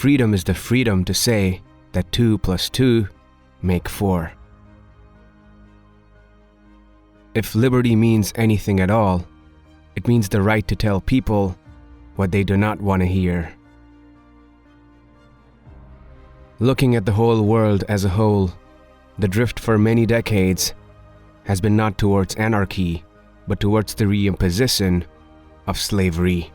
freedom is the freedom to say that 2 + 2 make 4. If liberty means anything at all, it means the right to tell people what they do not want to hear. Looking at the whole world as a whole, the drift for many decades has been not towards anarchy, but towards the reimposition of slavery.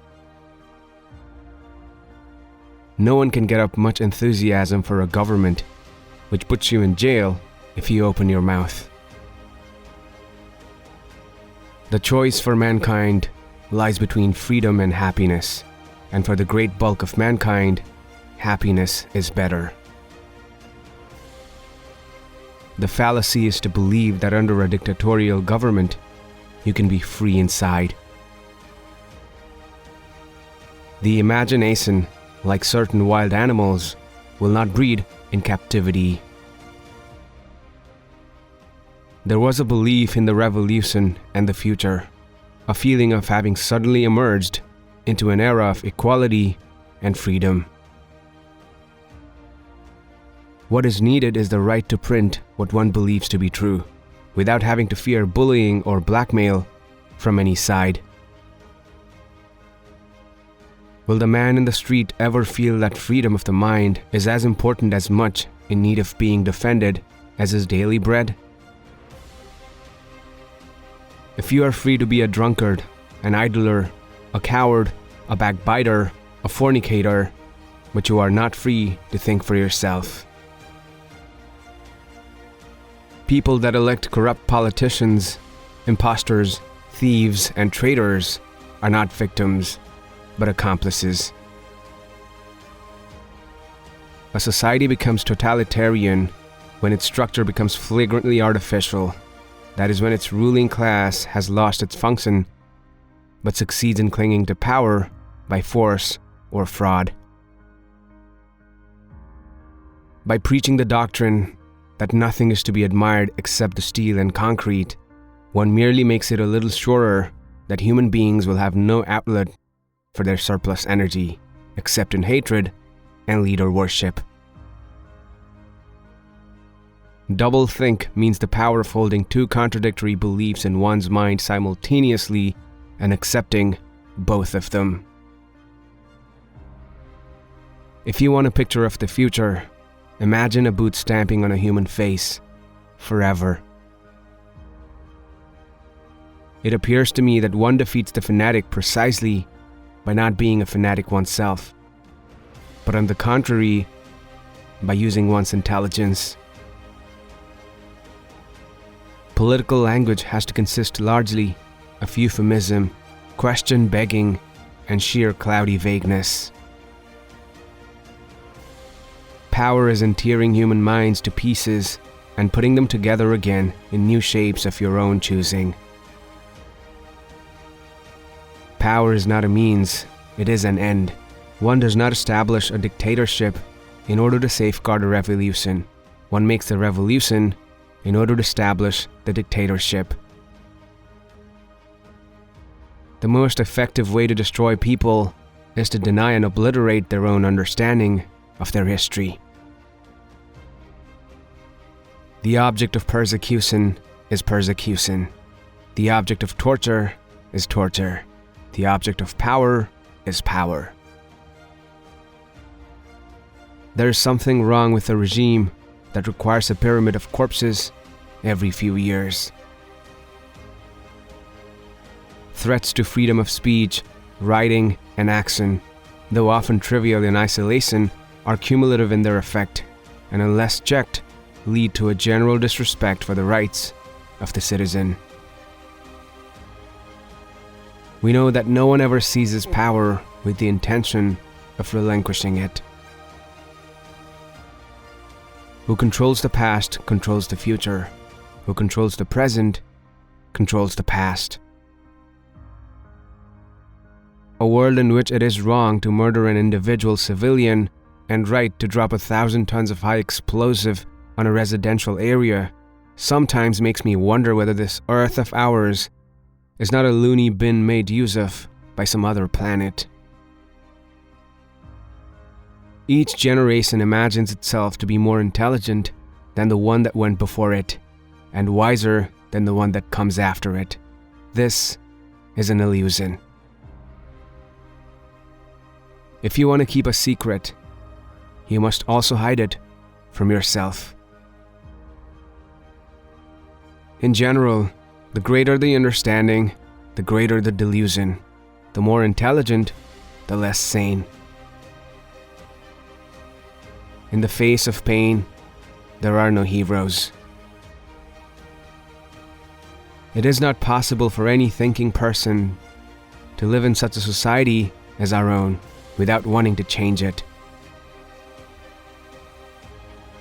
No one can get up much enthusiasm for a government which puts you in jail if you open your mouth. The choice for mankind lies between freedom and happiness, and for the great bulk of mankind, happiness is better. The fallacy is to believe that under a dictatorial government, you can be free inside. The imagination, like certain wild animals, will not breed in captivity. There was a belief in the revolution and the future, a feeling of having suddenly emerged into an era of equality and freedom. What is needed is the right to print what one believes to be true, without having to fear bullying or blackmail from any side. Will the man in the street ever feel that freedom of the mind is as important as much in need of being defended as his daily bread? If you are free to be a drunkard, an idler, a coward, a backbiter, a fornicator, but you are not free to think for yourself. People that elect corrupt politicians, impostors, thieves, and traitors are not victims, but accomplices. A society becomes totalitarian when its structure becomes flagrantly artificial. That is when its ruling class has lost its function, but succeeds in clinging to power by force or fraud. By preaching the doctrine that nothing is to be admired except the steel and concrete, one merely makes it a little surer that human beings will have no outlet for their surplus energy except in hatred and leader worship. Doublethink means the power of holding two contradictory beliefs in one's mind simultaneously and accepting both of them. If you want a picture of the future, imagine a boot stamping on a human face forever. It appears to me that one defeats the fanatic precisely by not being a fanatic oneself, but on the contrary, by using one's intelligence. Political language has to consist largely of euphemism, question begging, and sheer cloudy vagueness. Power is in tearing human minds to pieces and putting them together again in new shapes of your own choosing. Power is not a means, it is an end. One does not establish a dictatorship in order to safeguard a revolution. One makes the revolution in order to establish the dictatorship. The most effective way to destroy people is to deny and obliterate their own understanding of their history. The object of persecution is persecution. The object of torture is torture. The object of power is power. There is something wrong with a regime that requires a pyramid of corpses every few years. Threats to freedom of speech, writing, and action, though often trivial in isolation, are cumulative in their effect, and unless checked, lead to a general disrespect for the rights of the citizen. We know that no one ever seizes power with the intention of relinquishing it. Who controls the past controls the future. Who controls the present controls the past. A world in which it is wrong to murder an individual civilian and right to drop 1,000 tons of high explosive on a residential area sometimes makes me wonder whether this Earth of ours is not a loony bin made use of by some other planet. Each generation imagines itself to be more intelligent than the one that went before it, and wiser than the one that comes after it. This is an illusion. If you want to keep a secret, you must also hide it from yourself. In general, the greater the understanding, the greater the delusion. The more intelligent, the less sane. In the face of pain, there are no heroes. It is not possible for any thinking person to live in such a society as our own without wanting to change it.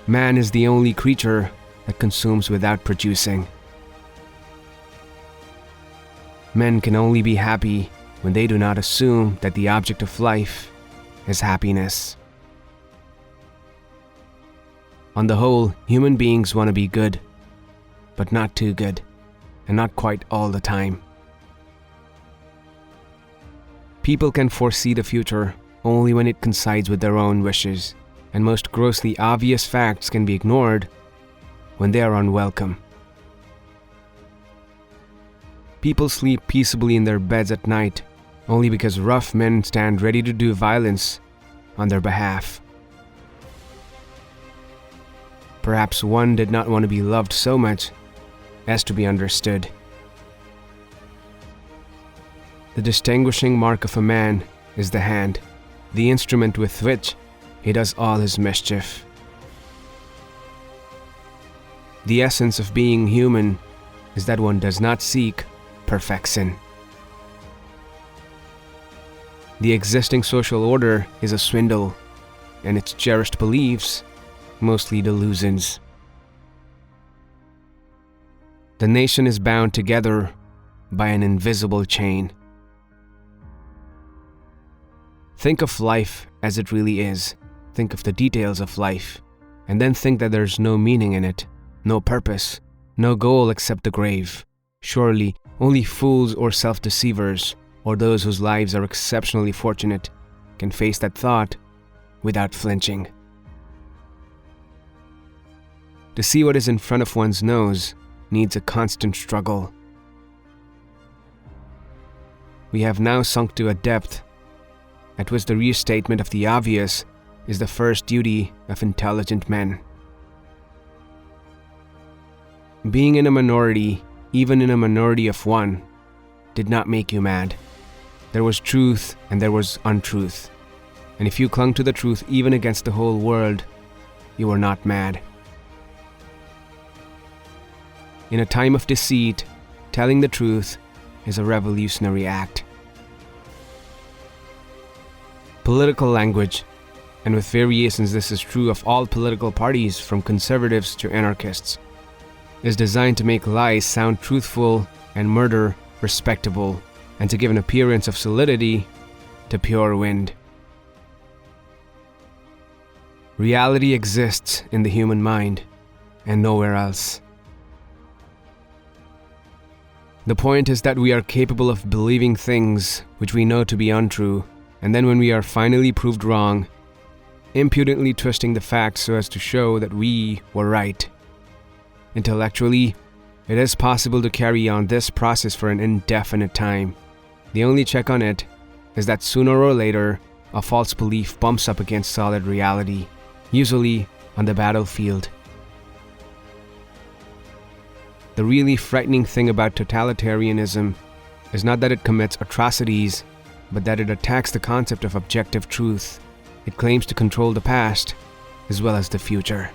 Man is the only creature that consumes without producing. Men can only be happy when they do not assume that the object of life is happiness. On the whole, human beings want to be good, but not too good, and not quite all the time. People can foresee the future only when it coincides with their own wishes, and most grossly obvious facts can be ignored when they are unwelcome. People sleep peaceably in their beds at night only because rough men stand ready to do violence on their behalf. Perhaps one did not want to be loved so much as to be understood. The distinguishing mark of a man is the hand, the instrument with which he does all his mischief. The essence of being human is that one does not seek perfection. The existing social order is a swindle, and its cherished beliefs mostly delusions. The nation is bound together by an invisible chain. Think of life as it really is. Think of the details of life, and then think that there's no meaning in it, no purpose, no goal except the grave. Surely, only fools or self-deceivers, or those whose lives are exceptionally fortunate, can face that thought without flinching. To see what is in front of one's nose needs a constant struggle. We have now sunk to a depth at which the restatement of the obvious is the first duty of intelligent men. Being in a minority, even in a minority of one, did not make you mad. There was truth and there was untruth. And if you clung to the truth even against the whole world, you were not mad. In a time of deceit, telling the truth is a revolutionary act. Political language, and with variations this is true of all political parties from conservatives to anarchists, is designed to make lies sound truthful and murder respectable, and to give an appearance of solidity to pure wind. Reality exists in the human mind, and nowhere else. The point is that we are capable of believing things which we know to be untrue, and then when we are finally proved wrong, impudently twisting the facts so as to show that we were right. Intellectually, it is possible to carry on this process for an indefinite time. The only check on it is that sooner or later, a false belief bumps up against solid reality, usually on the battlefield. The really frightening thing about totalitarianism is not that it commits atrocities, but that it attacks the concept of objective truth. It claims to control the past as well as the future.